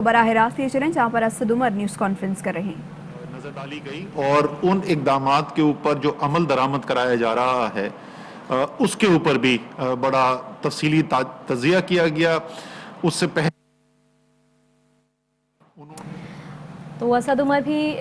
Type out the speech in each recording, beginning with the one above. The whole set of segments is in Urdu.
براہ راست یہ چلیں جہاں پر اسد عمر نیوز کانفرنس کر رہے ہیں۔ نظر ڈالی گئی اور ان اقدامات کے اوپر جو عمل درآمد کرایا جا رہا ہے اس کے اوپر بھی بڑا تفصیلی تجزیہ کیا گیا۔ اس سے پہلے تو اسد عمر بھی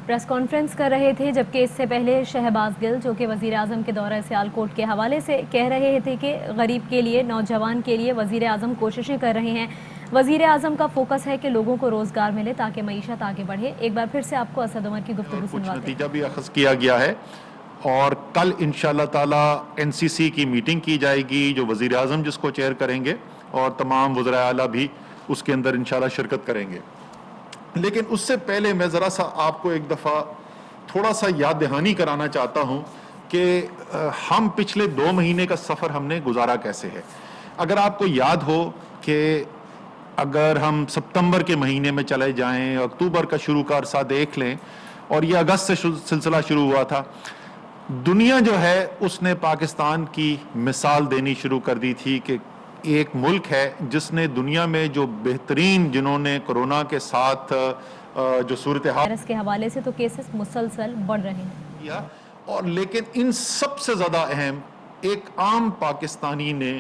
پریس کانفرنس کر رہے تھے، جبکہ اس سے پہلے شہباز گل جو کہ وزیر اعظم کے دورہ سیالکوٹ کے حوالے سے کہہ رہے تھے کہ غریب کے لیے، نوجوان کے لیے وزیر اعظم کوششیں کر رہے ہیں۔ وزیر اعظم کا فوکس ہے کہ لوگوں کو روزگار ملے تاکہ معیشت آگے بڑھے۔ ایک بار پھر سے آپ کو اسد عمر کی گفتگو کچھ سنواتے ہیں۔ نتیجہ بھی اخذ کیا گیا ہے اور کل انشاءاللہ تعالی NCC کی میٹنگ کی جائے گی جو وزیر اعظم جس کو چیئر کریں گے اور تمام وزراء اعلیٰ بھی اس کے اندر انشاءاللہ شرکت کریں گے۔ لیکن اس سے پہلے میں ذرا سا آپ کو ایک دفعہ تھوڑا سا یاد دہانی کرانا چاہتا ہوں کہ ہم پچھلے 2 مہینے کا سفر ہم نے گزارا کیسے ہے۔ اگر آپ کو یاد ہو کہ اگر ہم ستمبر کے مہینے میں چلے جائیں، اکتوبر کا شروع کا عرصہ دیکھ لیں اور یہ اگست سے سلسلہ شروع ہوا تھا، دنیا جو ہے اس نے پاکستان کی مثال دینی شروع کر دی تھی کہ ایک ملک ہے جس نے دنیا میں جو بہترین، جنہوں نے کرونا کے ساتھ جو صورتحال وائرس کے حوالے سے تو کیسز مسلسل بڑھ رہے ہیں، اور لیکن ان سب سے زیادہ اہم ایک عام پاکستانی نے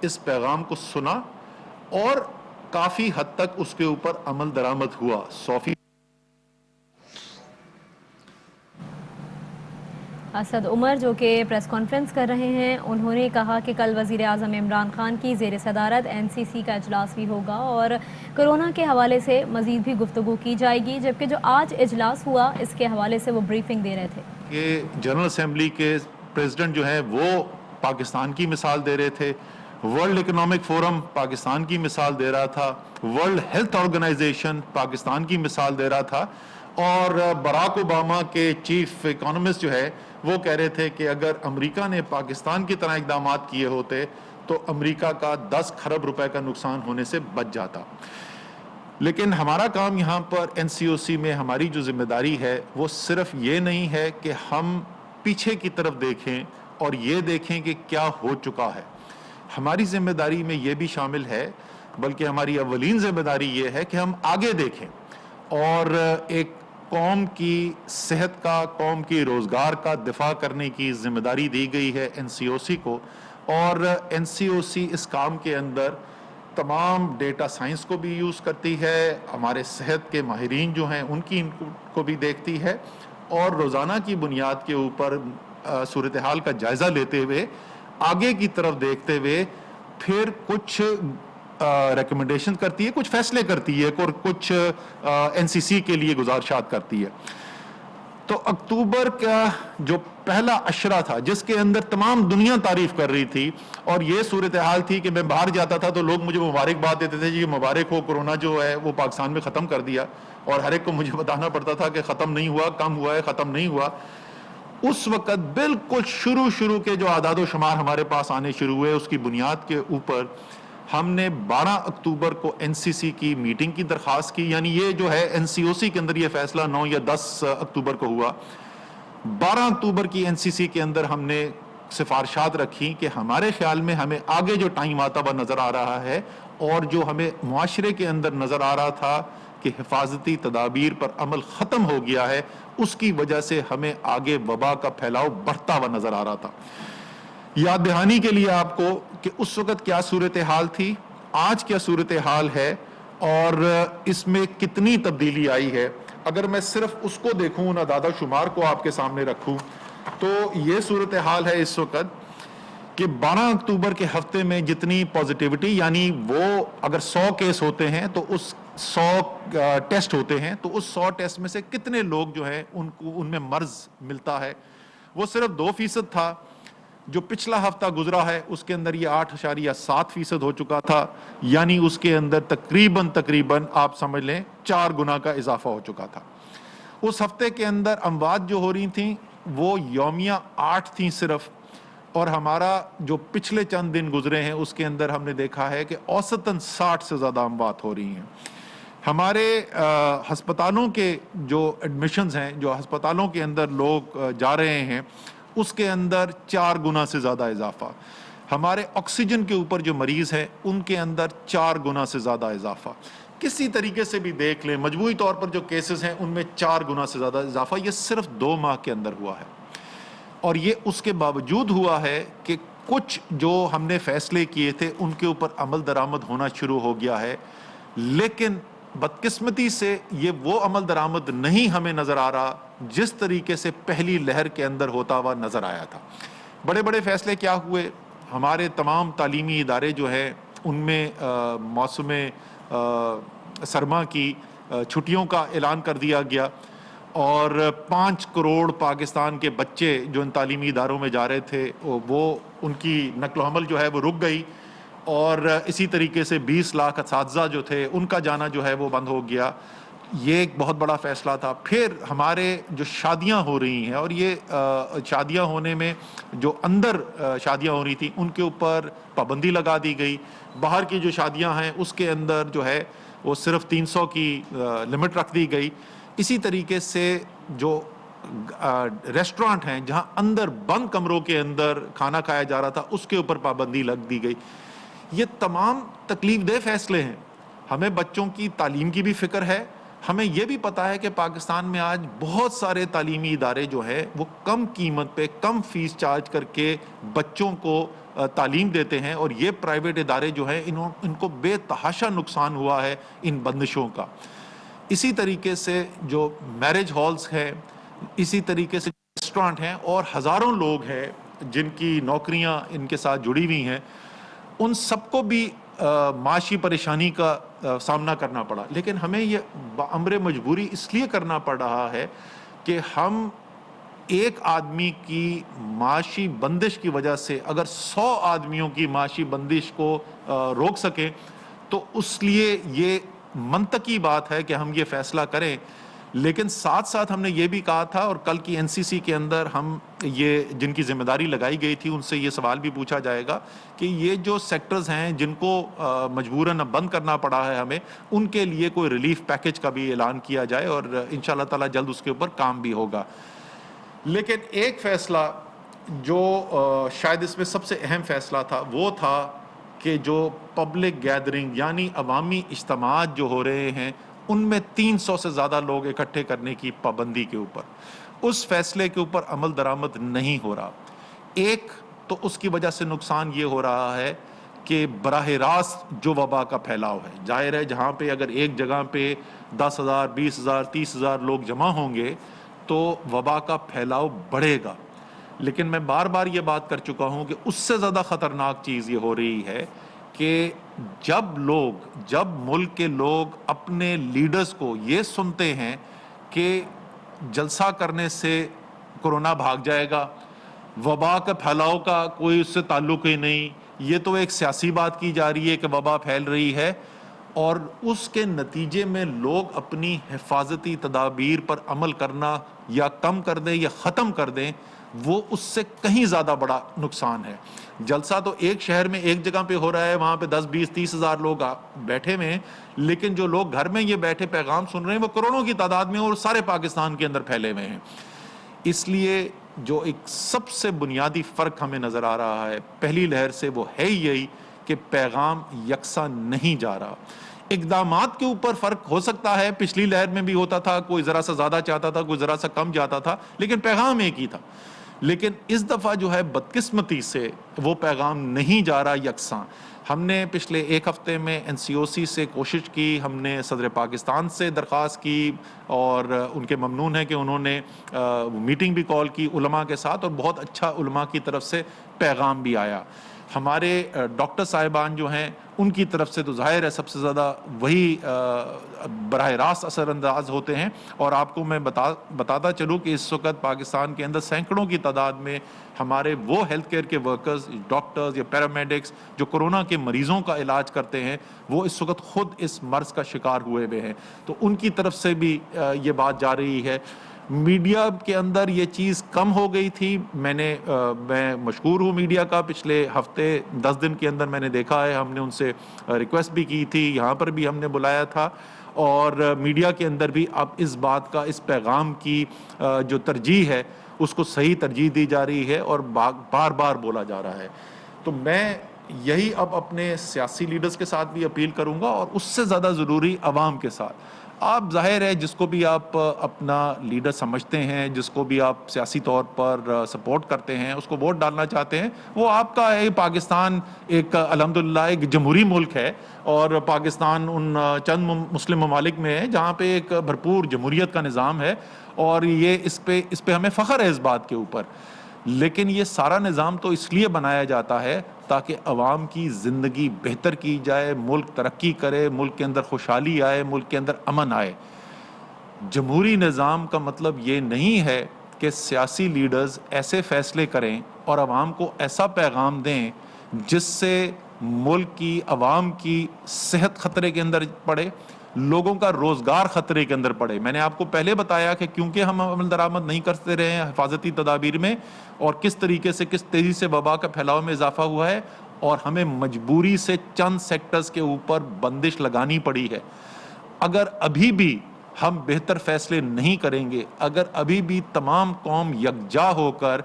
اس پیغام کو سنا اور کافی حد تک اس کے اوپر عمل درآمد ہوا۔ 100% اسد عمر جو کہ پریس کانفرنس کر رہے ہیں، انہوں نے کہا کہ کل وزیر اعظم عمران خان کی زیر صدارت NCC کا اجلاس بھی ہوگا اور کرونا کے حوالے سے مزید بھی گفتگو کی جائے گی، جبکہ جو آج اجلاس ہوا اس کے حوالے سے وہ بریفنگ دے رہے تھے کہ جنرل اسمبلی کے پریزیڈنٹ جو ہے وہ پاکستان کی مثال دے رہے تھے، ورلڈ اکنامک فورم پاکستان کی مثال دے رہا تھا، ورلڈ ہیلتھ آرگنائزیشن پاکستان کی مثال دے رہا تھا، اور براک اوباما کے چیف اکانومسٹ جو ہے وہ کہہ رہے تھے کہ اگر امریکہ نے پاکستان کی طرح اقدامات کیے ہوتے تو امریکہ کا 10 کھرب روپے کا نقصان ہونے سے بچ جاتا۔ لیکن ہمارا کام یہاں پر NCOC میں ہماری جو ذمہ داری ہے وہ صرف یہ نہیں ہے کہ ہم پیچھے کی طرف دیکھیں اور یہ دیکھیں کہ کیا ہو چکا ہے۔ ہماری ذمہ داری میں یہ بھی شامل ہے، بلکہ ہماری اولین ذمہ داری یہ ہے کہ ہم آگے دیکھیں اور ایک قوم کی صحت کا، قوم کی روزگار کا دفاع کرنے کی ذمہ داری دی گئی ہے NCOC کو، اور NCOC اس کام کے اندر تمام ڈیٹا سائنس کو بھی یوز کرتی ہے، ہمارے صحت کے ماہرین جو ہیں ان کی کو بھی دیکھتی ہے، اور روزانہ کی بنیاد کے اوپر صورتحال کا جائزہ لیتے ہوئے آگے کی طرف دیکھتے ہوئے پھر کچھ ریکمنڈیشن کرتی ہے، کچھ فیصلے کرتی ہے اور کچھ NCC کے لیے گزارشات کرتی ہے۔ تو اکتوبر کا جو پہلا عشرہ تھا جس کے اندر تمام دنیا تعریف کر رہی تھی اور یہ صورتحال تھی کہ میں باہر جاتا تھا تو لوگ مجھے مبارکباد دیتے تھے، جی مبارک ہو، کرونا جو ہے وہ پاکستان میں ختم کر دیا، اور ہر ایک کو مجھے بتانا پڑتا تھا کہ ختم نہیں ہوا، کم ہوا ہے، ختم نہیں ہوا۔ اس وقت بالکل شروع کے جو اعداد و شمار ہمارے پاس آنے شروع ہوئے اس کی بنیاد کے اوپر ہم نے 12 اکتوبر کو NCC کی میٹنگ کی درخواست کی، یعنی یہ جو ہے NCOC کے اندر یہ فیصلہ 9 یا 10 اکتوبر کو ہوا۔ 12 اکتوبر کی NCC کے اندر ہم نے سفارشات رکھی کہ ہمارے خیال میں ہمیں آگے جو ٹائم آتا ہوا نظر آ رہا ہے اور جو ہمیں معاشرے کے اندر نظر آ رہا تھا کہ حفاظتی تدابیر پر عمل ختم ہو گیا ہے، اس کی وجہ سے ہمیں آگے وبا کا پھیلاؤ بڑھتا ہوا نظر آ رہا تھا۔ یاد دہانی کے لیے آپ کو کہ اس وقت کیا صورتحال تھی، آج کیا صورتحال ہے اور اس میں کتنی تبدیلی آئی ہے، اگر میں صرف اس کو دیکھوں، ان اعداد و شمار کو آپ کے سامنے رکھوں، تو یہ صورتحال ہے اس وقت کہ 12 اکتوبر کے ہفتے میں جتنی پازیٹیوٹی، یعنی وہ اگر 100 کیس ہوتے ہیں تو اس 100 ٹیسٹ ہوتے ہیں تو اس 100 ٹیسٹ میں سے کتنے لوگ جو ہیں ان میں مرض ملتا ہے، وہ صرف 2% تھا۔ جو پچھلا ہفتہ گزرا ہے اس کے اندر یہ 8.7% ہو چکا تھا، یعنی اس کے اندر تقریباً آپ سمجھ لیں 4 گنا کا اضافہ ہو چکا تھا۔ اس ہفتے کے اندر اموات جو ہو رہی تھیں وہ یومیہ 8 تھیں صرف، اور ہمارا جو پچھلے چند دن گزرے ہیں اس کے اندر ہم نے دیکھا ہے کہ اوسطاً 60 سے زیادہ اموات ہو رہی ہیں۔ ہمارے ہسپتالوں کے جو ایڈمیشنز ہیں، جو ہسپتالوں کے اندر لوگ جا رہے ہیں، اس کے اندر 4 گنا سے زیادہ اضافہ۔ ہمارے آکسیجن کے اوپر جو مریض ہیں ان کے اندر 4 گنا سے زیادہ اضافہ۔ کسی طریقے سے بھی دیکھ لیں مجموعی طور پر جو کیسز ہیں ان میں 4 گنا سے زیادہ اضافہ یہ صرف 2 ماہ کے اندر ہوا ہے، اور یہ اس کے باوجود ہوا ہے کہ کچھ جو ہم نے فیصلے کیے تھے ان کے اوپر عمل درآمد ہونا شروع ہو گیا ہے، لیکن بدقسمتی سے یہ وہ عمل درآمد نہیں ہمیں نظر آ رہا جس طریقے سے پہلی لہر کے اندر ہوتا ہوا نظر آیا تھا۔ بڑے بڑے فیصلے کیا ہوئے؟ ہمارے تمام تعلیمی ادارے جو ہیں ان میں موسم سرما کی چھٹیوں کا اعلان کر دیا گیا، اور 5 کروڑ پاکستان کے بچے جو ان تعلیمی اداروں میں جا رہے تھے وہ ان کی نقل و حمل جو ہے وہ رک گئی، اور اسی طریقے سے 20 لاکھ اساتذہ جو تھے ان کا جانا جو ہے وہ بند ہو گیا۔ یہ ایک بہت بڑا فیصلہ تھا۔ پھر ہمارے جو شادیاں ہو رہی ہیں، اور یہ شادیاں ہونے میں جو اندر شادیاں ہو رہی تھیں ان کے اوپر پابندی لگا دی گئی، باہر کی جو شادیاں ہیں اس کے اندر جو ہے وہ صرف 300 کی لمٹ رکھ دی گئی۔ اسی طریقے سے جو ریسٹورانٹ ہیں جہاں اندر بند کمروں کے اندر کھانا کھایا جا رہا تھا اس کے اوپر پابندی لگ دی گئی۔ یہ تمام تکلیف دہ فیصلے ہیں۔ ہمیں بچوں کی تعلیم کی بھی فکر ہے، ہمیں یہ بھی پتا ہے کہ پاکستان میں آج بہت سارے تعلیمی ادارے جو ہیں وہ کم قیمت پہ کم فیس چارج کر کے بچوں کو تعلیم دیتے ہیں، اور یہ پرائیویٹ ادارے جو ہیں ان کو بے تحاشا نقصان ہوا ہے ان بندشوں کا۔ اسی طریقے سے جو میرج ہالز ہیں، اسی طریقے سے ریسٹورانٹ ہیں، اور ہزاروں لوگ ہیں جن کی نوکریاں ان کے ساتھ جڑی ہوئی ہیں، ان سب کو بھی معاشی پریشانی کا سامنا کرنا پڑا۔ لیکن ہمیں یہ بامر مجبوری اس لیے کرنا پڑ رہا ہے کہ ہم ایک آدمی کی معاشی بندش کی وجہ سے اگر 100 آدمیوں کی معاشی بندش کو روک سکیں تو اس لیے یہ منطقی بات ہے کہ ہم یہ فیصلہ کریں۔ لیکن ساتھ ساتھ ہم نے یہ بھی کہا تھا، اور کل کی NCC کے اندر ہم یہ جن کی ذمہ داری لگائی گئی تھی ان سے یہ سوال بھی پوچھا جائے گا کہ یہ جو سیکٹرز ہیں جن کو مجبوراً بند کرنا پڑا ہے ہمیں، ان کے لیے کوئی ریلیف پیکج کا بھی اعلان کیا جائے، اور انشاءاللہ تعالی جلد اس کے اوپر کام بھی ہوگا۔ لیکن ایک فیصلہ جو شاید اس میں سب سے اہم فیصلہ تھا وہ تھا کہ جو پبلک گیدرنگ یعنی عوامی اجتماعات جو ہو رہے ہیں ان میں 300 سے زیادہ لوگ اکٹھے کرنے کی پابندی کے اوپر، اس فیصلے کے اوپر عمل درآمد نہیں ہو رہا۔ ایک تو اس کی وجہ سے نقصان یہ ہو رہا ہے کہ براہ راست جو وبا کا پھیلاؤ ہے، ظاہر ہے جہاں پہ اگر ایک جگہ پہ 10,000 20,000 30,000 لوگ جمع ہوں گے تو وبا کا پھیلاؤ بڑھے گا۔ لیکن میں بار بار یہ بات کر چکا ہوں کہ اس سے زیادہ خطرناک چیز یہ ہو رہی ہے کہ جب ملک کے لوگ اپنے لیڈرز کو یہ سنتے ہیں کہ جلسہ کرنے سے کورونا بھاگ جائے گا، وبا کا پھیلاؤ کا کوئی اس سے تعلق ہی نہیں، یہ تو ایک سیاسی بات کی جا رہی ہے کہ وبا پھیل رہی ہے، اور اس کے نتیجے میں لوگ اپنی حفاظتی تدابیر پر عمل کرنا یا کم کر دیں یا ختم کر دیں، وہ اس سے کہیں زیادہ بڑا نقصان ہے۔ جلسہ تو ایک شہر میں ایک جگہ پہ ہو رہا ہے، وہاں پہ 10 20 30 ہزار لوگ بیٹھے ہوئے ہیں، لیکن جو لوگ گھر میں یہ بیٹھے پیغام سن رہے ہیں وہ کروڑوں کی تعداد میں اور سارے پاکستان کے اندر پھیلے ہوئے ہیں۔ اس لیے جو ایک سب سے بنیادی فرق ہمیں نظر آ رہا ہے پہلی لہر سے وہ ہے یہی کہ پیغام یکساں نہیں جا رہا۔ اقدامات کے اوپر فرق ہو سکتا ہے، پچھلی لہر میں بھی ہوتا تھا، کوئی ذرا سا زیادہ چاہتا تھا، کوئی ذرا سا کم جاتا تھا، لیکن پیغام ایک ہی تھا۔ لیکن اس دفعہ جو ہے بدقسمتی سے وہ پیغام نہیں جا رہا یکساں۔ ہم نے پچھلے ایک ہفتے میں NCOC سے کوشش کی، ہم نے صدر پاکستان سے درخواست کی، اور ان کے ممنون ہے کہ انہوں نے میٹنگ بھی کال کی علماء کے ساتھ، اور بہت اچھا علماء کی طرف سے پیغام بھی آیا۔ ہمارے ڈاکٹر صاحبان جو ہیں ان کی طرف سے تو ظاہر ہے سب سے زیادہ وہی براہ راست اثر انداز ہوتے ہیں، اور آپ کو میں بتاتا چلوں کہ اس وقت پاکستان کے اندر سینکڑوں کی تعداد میں ہمارے وہ ہیلتھ کیئر کے ورکرز، ڈاکٹرز یا پیرامیڈکس جو کورونا کے مریضوں کا علاج کرتے ہیں، وہ اس وقت خود اس مرض کا شکار ہوئے ہوئے ہیں، تو ان کی طرف سے بھی یہ بات جا رہی ہے۔ میڈیا کے اندر یہ چیز کم ہو گئی تھی، میں مشکور ہوں میڈیا کا، پچھلے ہفتے 10 دن کے اندر میں نے دیکھا ہے، ہم نے ان سے ریکویسٹ بھی کی تھی، یہاں پر بھی ہم نے بلایا تھا، اور میڈیا کے اندر بھی اب اس بات کا، اس پیغام کی جو ترجیح ہے اس کو صحیح ترجیح دی جا رہی ہے اور بار بار بولا جا رہا ہے۔ تو میں یہی اب اپنے سیاسی لیڈرز کے ساتھ بھی اپیل کروں گا، اور اس سے زیادہ ضروری عوام کے ساتھ. آپ ظاہر ہے جس کو بھی آپ اپنا لیڈر سمجھتے ہیں، جس کو بھی آپ سیاسی طور پر سپورٹ کرتے ہیں، اس کو ووٹ ڈالنا چاہتے ہیں، وہ آپ کا پاکستان ایک الحمدللہ ایک جمہوری ملک ہے، اور پاکستان ان چند مسلم ممالک میں ہے جہاں پہ ایک بھرپور جمہوریت کا نظام ہے، اور یہ اس پہ ہمیں فخر ہے اس بات کے اوپر. لیکن یہ سارا نظام تو اس لیے بنایا جاتا ہے تاکہ عوام کی زندگی بہتر کی جائے، ملک ترقی کرے، ملک کے اندر خوشحالی آئے، ملک کے اندر امن آئے. جمہوری نظام کا مطلب یہ نہیں ہے کہ سیاسی لیڈرز ایسے فیصلے کریں اور عوام کو ایسا پیغام دیں جس سے ملک کی عوام کی صحت خطرے کے اندر پڑے، لوگوں کا روزگار خطرے کے اندر پڑے. میں نے آپ کو پہلے بتایا کہ کیونکہ ہم عمل درآمد نہیں کرتے رہے ہیں حفاظتی تدابیر میں، اور کس طریقے سے کس تیزی سے وبا کا پھیلاؤ میں اضافہ ہوا ہے، اور ہمیں مجبوری سے چند سیکٹرز کے اوپر بندش لگانی پڑی ہے. اگر ابھی بھی ہم بہتر فیصلے نہیں کریں گے، اگر ابھی بھی تمام قوم یکجا ہو کر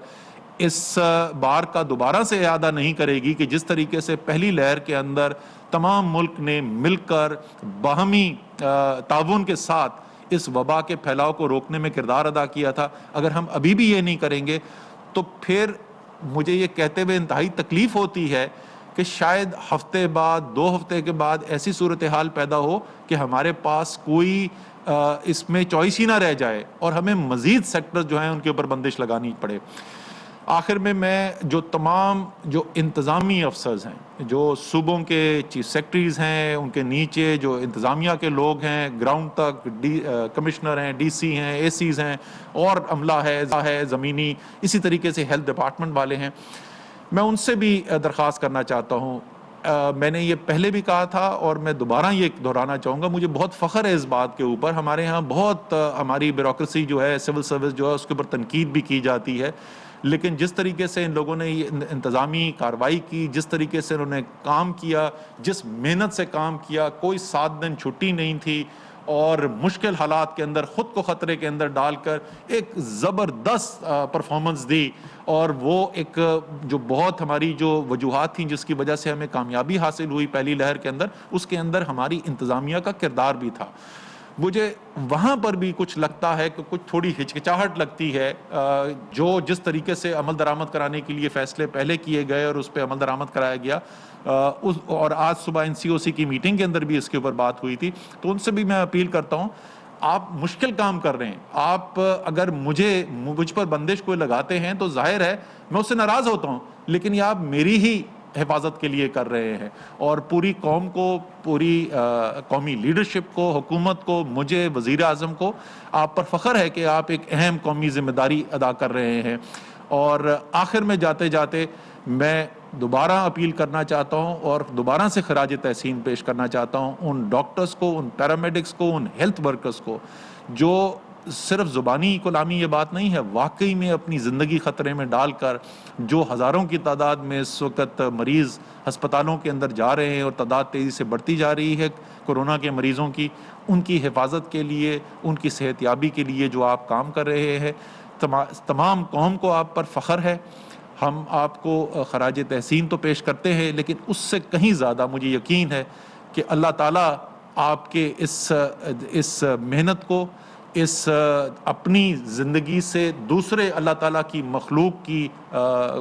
اس بار کا دوبارہ سے اعادہ نہیں کرے گی کہ جس طریقے سے پہلی لہر کے اندر تمام ملک نے مل کر باہمی تعاون کے ساتھ اس وبا کے پھیلاؤ کو روکنے میں کردار ادا کیا تھا، اگر ہم ابھی بھی یہ نہیں کریں گے تو پھر مجھے یہ کہتے ہوئے انتہائی تکلیف ہوتی ہے کہ شاید ہفتے بعد 2 ہفتے کے بعد ایسی صورتحال پیدا ہو کہ ہمارے پاس کوئی اس میں چوائس ہی نہ رہ جائے اور ہمیں مزید سیکٹر جو ہیں ان کے اوپر بندش لگانی پڑے. آخر میں جو تمام جو انتظامی افسرز ہیں، جو صوبوں کے چیف سیکرٹریز ہیں، ان کے نیچے جو انتظامیہ کے لوگ ہیں، گراؤنڈ تک کمشنر ہیں، ڈی سی ہیں، اے سیز ہیں، اور عملہ ہے زمینی، اسی طریقے سے ہیلتھ ڈپارٹمنٹ والے ہیں، میں ان سے بھی درخواست کرنا چاہتا ہوں. میں نے یہ پہلے بھی کہا تھا اور میں دوبارہ یہ دہرانا چاہوں گا، مجھے بہت فخر ہے اس بات کے اوپر. ہمارے ہاں بہت ہماری بیوروکریسی جو ہے، سول سروس جو ہے، اس کے اوپر تنقید بھی کی جاتی ہے، لیکن جس طریقے سے ان لوگوں نے انتظامی کارروائی کی، جس طریقے سے انہوں نے کام کیا، جس محنت سے کام کیا، کوئی 7 دن چھٹی نہیں تھی، اور مشکل حالات کے اندر خود کو خطرے کے اندر ڈال کر ایک زبردست پرفارمنس دی، اور وہ ایک جو بہت ہماری جو وجوہات تھیں جس کی وجہ سے ہمیں کامیابی حاصل ہوئی پہلی لہر کے اندر، اس کے اندر ہماری انتظامیہ کا کردار بھی تھا. مجھے وہاں پر بھی کچھ لگتا ہے کہ کچھ تھوڑی ہچکچاہٹ لگتی ہے، جو جس طریقے سے عمل درآمد کرانے کے لیے فیصلے پہلے کیے گئے اور اس پہ عمل درآمد کرایا گیا، اور آج صبح NCOC کی میٹنگ کے اندر بھی اس کے اوپر بات ہوئی تھی. تو ان سے بھی میں اپیل کرتا ہوں، آپ مشکل کام کر رہے ہیں، آپ اگر مجھ پر بندش کوئی لگاتے ہیں تو ظاہر ہے میں اس سے ناراض ہوتا ہوں، لیکن یہ آپ میری ہی حفاظت کے لیے کر رہے ہیں، اور پوری قوم کو، پوری قومی لیڈرشپ کو، حکومت کو، مجھے، وزیر اعظم کو آپ پر فخر ہے کہ آپ ایک اہم قومی ذمہ داری ادا کر رہے ہیں. اور آخر میں جاتے جاتے میں دوبارہ اپیل کرنا چاہتا ہوں اور دوبارہ سے خراج تحسین پیش کرنا چاہتا ہوں ان ڈاکٹرز کو، ان پیرامیڈکس کو، ان ہیلتھ ورکرز کو جو صرف زبانی کلامی یہ بات نہیں ہے، واقعی میں اپنی زندگی خطرے میں ڈال کر جو ہزاروں کی تعداد میں اس وقت مریض ہسپتالوں کے اندر جا رہے ہیں اور تعداد تیزی سے بڑھتی جا رہی ہے کورونا کے مریضوں کی، ان کی حفاظت کے لیے، ان کی صحت یابی کے لیے جو آپ کام کر رہے ہیں، تمام قوم کو آپ پر فخر ہے. ہم آپ کو خراج تحسین تو پیش کرتے ہیں، لیکن اس سے کہیں زیادہ مجھے یقین ہے کہ اللہ تعالیٰ آپ کے اس محنت کو، اس اپنی زندگی سے دوسرے اللہ تعالیٰ کی مخلوق کی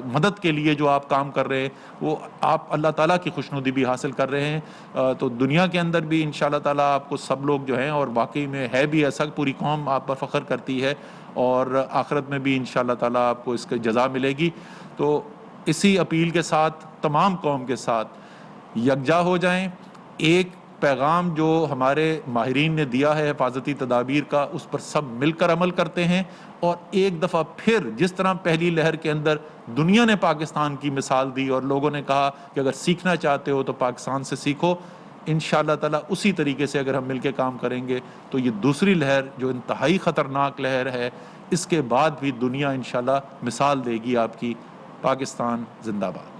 مدد کے لیے جو آپ کام کر رہے ہیں، وہ آپ اللہ تعالیٰ کی خوشنودی بھی حاصل کر رہے ہیں. تو دنیا کے اندر بھی انشاءاللہ تعالیٰ آپ کو سب لوگ جو ہیں، اور واقعی میں ہے بھی ایسا، پوری قوم آپ پر فخر کرتی ہے، اور آخرت میں بھی انشاءاللہ تعالیٰ آپ کو اس کی جزا ملے گی. تو اسی اپیل کے ساتھ تمام قوم کے ساتھ یکجا ہو جائیں. ایک پیغام جو ہمارے ماہرین نے دیا ہے حفاظتی تدابیر کا، اس پر سب مل کر عمل کرتے ہیں، اور ایک دفعہ پھر جس طرح پہلی لہر کے اندر دنیا نے پاکستان کی مثال دی اور لوگوں نے کہا کہ اگر سیکھنا چاہتے ہو تو پاکستان سے سیکھو، انشاءاللہ تعالیٰ اسی طریقے سے اگر ہم مل کے کام کریں گے تو یہ دوسری لہر جو انتہائی خطرناک لہر ہے، اس کے بعد بھی دنیا انشاءاللہ مثال دے گی آپ کی. پاکستان زندہ باد.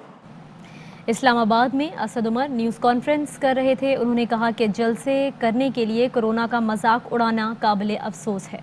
اسلام آباد میں اسد عمر نیوز کانفرنس کر رہے تھے. انہوں نے کہا کہ جلسے کرنے کے لیے کورونا کا مذاق اڑانا قابل افسوس ہے.